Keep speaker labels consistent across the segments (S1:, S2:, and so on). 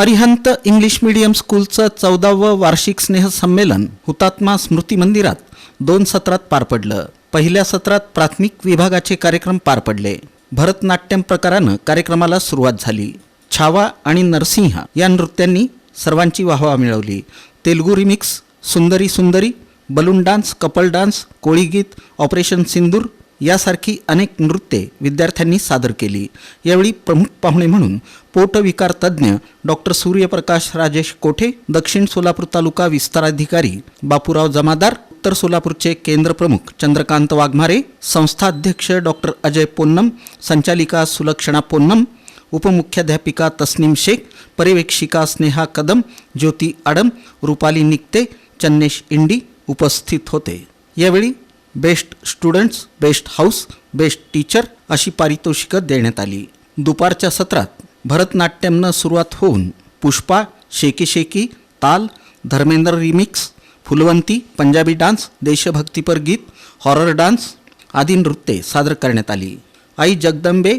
S1: Arihant English medium स्कूलचं 14वं वार्षिक स्नेहसंमेलन हुतात्मा स्मृती मंदिरात 2 सत्रात पार पडलं. पहिल्या सत्रात प्राथमिक विभागाचे कार्यक्रम पार पडले. भरतनाट्यम प्रकारानं कार्यक्रमाला सुरुवात झाली. छावा आणि नरसिंह या नृत्यांनी सर्वांची वाहवा मिळवली. तेलुगू रिमिक्स, सुंदरी सुंदरी, बलून डान्स, कपल डान्स, कोळी गीत, ऑपरेशन सिंदूर यासारखी अनेक नृत्ये विद्यार्थ्यांनी सादर केली. यावेळी प्रमुख पाहुणे म्हणून पोटविकार तज्ज्ञ डॉक्टर सूर्यप्रकाश राजेश कोठे, दक्षिण सोलापूर तालुका विस्ताराधिकारी बापूराव जमादार, उत्तर सोलापूरचे केंद्र प्रमुख चंद्रकांत वाघमारे, संस्थाध्यक्ष डॉक्टर अजय पोन्नम, संचालिका सुलक्षणा पोन्नम, उपमुख्याध्यापिका तस्नीम शेख, पर्यवेक्षिका स्नेहा कदम, ज्योती आडम, रुपाली निकते, चन्नेश इंडी उपस्थित होते. यावेळी best students, best house, best teacher अशी पारितोषिकं देण्यात आली. दुपारच्या सत्रात भरतनाट्यमनं सुरुवात होऊन पुष्पा, शेकी शेकी, ताल, धर्मेंद्र रिमिक्स, फुलवंती, पंजाबी डान्स, देशभक्तीपर गीत, हॉरर डान्स आदी नृत्ये सादर करण्यात आली. आई जगदंबे,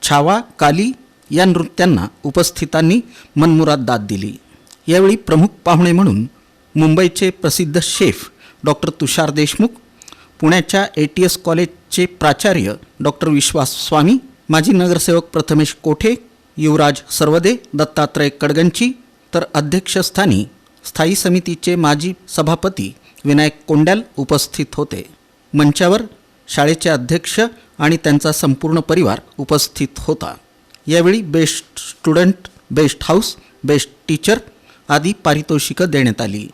S1: छावा, काली या नृत्यांना उपस्थितांनी मनमुराद दाद दिली. यावेळी प्रमुख पाहुणे म्हणून मुंबईचे प्रसिद्ध शेफ डॉक्टर तुषार देशमुख, पुण्याच्या ATS कॉलेजचे प्राचार्य डॉक्टर विश्वास स्वामी, माजी नगरसेवक प्रथमेश कोठे, युवराज सर्वदे, दत्तात्रय कडगंची, तर अध्यक्षस्थानी स्थायी समितीचे माजी सभापती विनायक कोंड्याल उपस्थित होते. मंचावर शाळेचे अध्यक्ष आणि त्यांचा संपूर्ण परिवार उपस्थित होता. यावेळी best student, best house, best teacher आदी पारितोषिकं देण्यात आली.